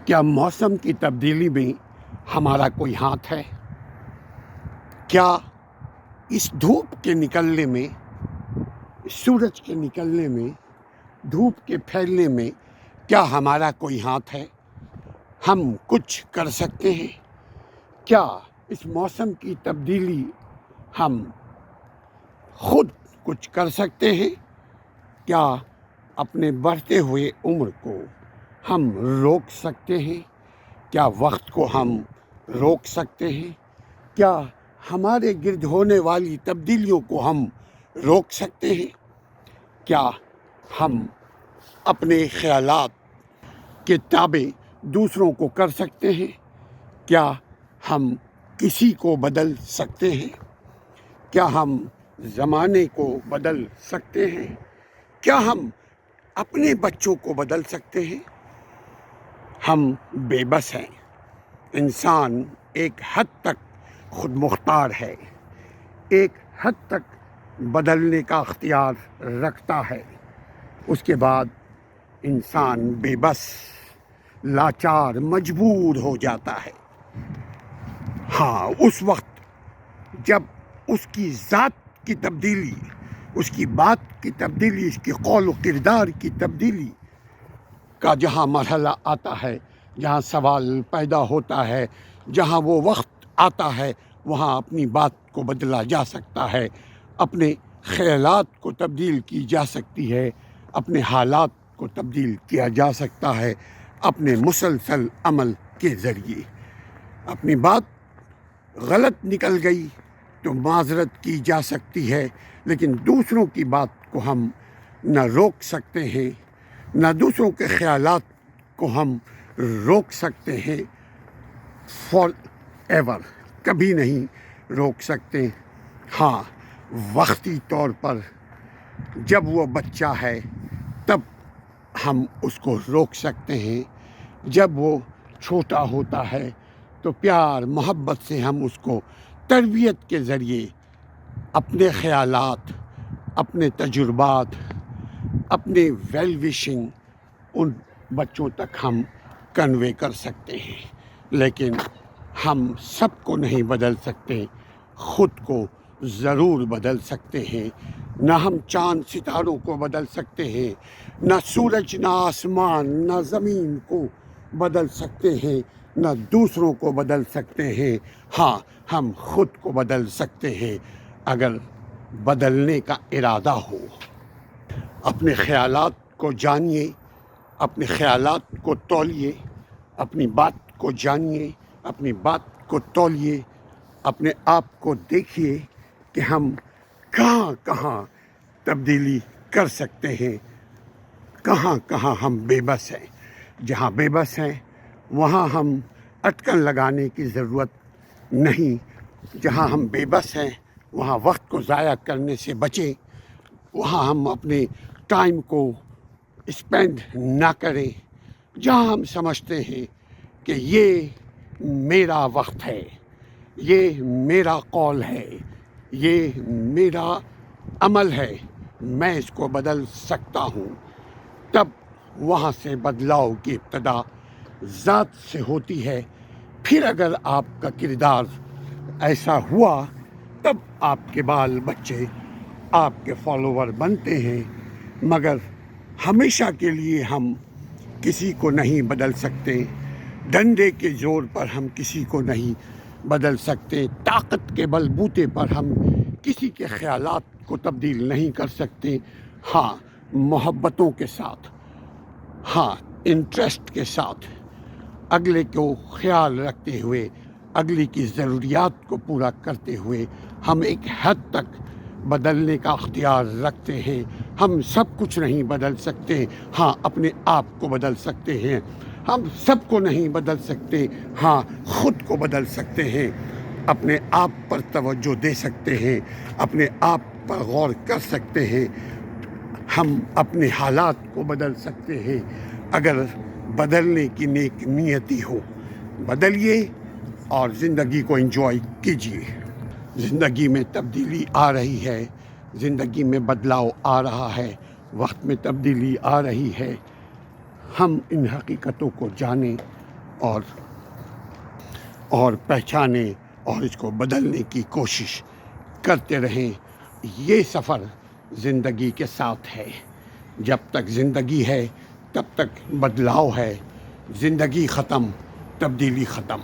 کیا موسم کی تبدیلی میں ہمارا کوئی ہاتھ ہے؟ کیا اس دھوپ کے نکلنے میں، سورج کے نکلنے میں، دھوپ کے پھیلنے میں کیا ہمارا کوئی ہاتھ ہے؟ ہم کچھ کر سکتے ہیں؟ کیا اس موسم کی تبدیلی ہم خود کچھ کر سکتے ہیں؟ کیا اپنے بڑھتے ہوئے عمر کو ہم روک سکتے ہیں؟ کیا وقت کو ہم روک سکتے ہیں؟ کیا ہمارے گرد ہونے والی تبدیلیوں کو ہم روک سکتے ہیں؟ کیا ہم اپنے خیالات کے تابع دوسروں کو کر سکتے ہیں؟ کیا ہم کسی کو بدل سکتے ہیں؟ کیا ہم زمانے کو بدل سکتے ہیں؟ کیا ہم اپنے بچوں کو بدل سکتے ہیں؟ ہم بے بس ہیں۔ انسان ایک حد تک خود مختار ہے، ایک حد تک بدلنے کا اختیار رکھتا ہے، اس کے بعد انسان بے بس، لاچار، مجبور ہو جاتا ہے۔ ہاں، اس وقت جب اس کی ذات کی تبدیلی، اس کی بات کی تبدیلی، اس کی قول و کردار کی تبدیلی کا جہاں مرحلہ آتا ہے، جہاں سوال پیدا ہوتا ہے، جہاں وہ وقت آتا ہے، وہاں اپنی بات کو بدلا جا سکتا ہے، اپنے خیالات کو تبدیل کی جا سکتی ہے، اپنے حالات کو تبدیل کیا جا سکتا ہے، اپنے مسلسل عمل کے ذریعے۔ اپنی بات غلط نکل گئی تو معذرت کی جا سکتی ہے، لیکن دوسروں کی بات کو ہم نہ روک سکتے ہیں، نہ دوسروں کے خیالات کو ہم روک سکتے ہیں، فار ایور، کبھی نہیں روک سکتے۔ ہاں، وقتی طور پر جب وہ بچہ ہے تب ہم اس کو روک سکتے ہیں، جب وہ چھوٹا ہوتا ہے تو پیار محبت سے ہم اس کو تربیت کے ذریعے اپنے خیالات، اپنے تجربات، اپنے ویل وشنگ ان بچوں تک ہم کنوے کر سکتے ہیں، لیکن ہم سب کو نہیں بدل سکتے، خود کو ضرور بدل سکتے ہیں۔ نہ ہم چاند ستاروں کو بدل سکتے ہیں، نہ سورج، نہ آسمان، نہ زمین کو بدل سکتے ہیں، نہ دوسروں کو بدل سکتے ہیں۔ ہاں، ہم خود کو بدل سکتے ہیں اگر بدلنے کا ارادہ ہو۔ اپنے خیالات کو جانیے، اپنے خیالات کو تولیے، اپنی بات کو جانیے، اپنی بات کو تولیے، اپنے آپ کو دیکھیے کہ ہم کہاں کہاں تبدیلی کر سکتے ہیں، کہاں کہاں ہم بے بس ہیں۔ جہاں بے بس ہیں وہاں ہم اٹکن لگانے کی ضرورت نہیں۔ جہاں ہم بے بس ہیں وہاں وقت کو ضائع کرنے سے بچیں، وہاں ہم اپنے ٹائم کو اسپینڈ نہ کریں۔ جہاں ہم سمجھتے ہیں کہ یہ میرا وقت ہے، یہ میرا قول ہے، یہ میرا عمل ہے، میں اس کو بدل سکتا ہوں، تب وہاں سے بدلاؤ کی ابتدا ذات سے ہوتی ہے۔ پھر اگر آپ کا کردار ایسا ہوا تب آپ کے بال بچے آپ کے فالوور بنتے ہیں، مگر ہمیشہ کے لیے ہم کسی کو نہیں بدل سکتے۔ ڈنڈے کے زور پر ہم کسی کو نہیں بدل سکتے، طاقت کے بل بوتے پر ہم کسی کے خیالات کو تبدیل نہیں کر سکتے۔ ہاں، محبتوں کے ساتھ، ہاں، انٹرسٹ کے ساتھ، اگلے کو خیال رکھتے ہوئے، اگلے کی ضروریات کو پورا کرتے ہوئے ہم ایک حد تک بدلنے کا اختیار رکھتے ہیں۔ ہم سب کچھ نہیں بدل سکتے، ہاں اپنے آپ کو بدل سکتے ہیں۔ ہم سب کو نہیں بدل سکتے، ہاں خود کو بدل سکتے ہیں، اپنے آپ پر توجہ دے سکتے ہیں، اپنے آپ پر غور کر سکتے ہیں، ہم اپنے حالات کو بدل سکتے ہیں۔ اگر بدلنے کی نیک نیتی ہو، بدلیے اور زندگی کو انجوائے کیجیے۔ زندگی میں تبدیلی آ رہی ہے، زندگی میں بدلاؤ آ رہا ہے، وقت میں تبدیلی آ رہی ہے۔ ہم ان حقیقتوں کو جانیں، اور پہچانیں اور اس کو بدلنے کی کوشش کرتے رہیں. یہ سفر زندگی کے ساتھ ہے. جب تک زندگی ہے تب تک بدلاؤ ہے. زندگی ختم، تبدیلی ختم.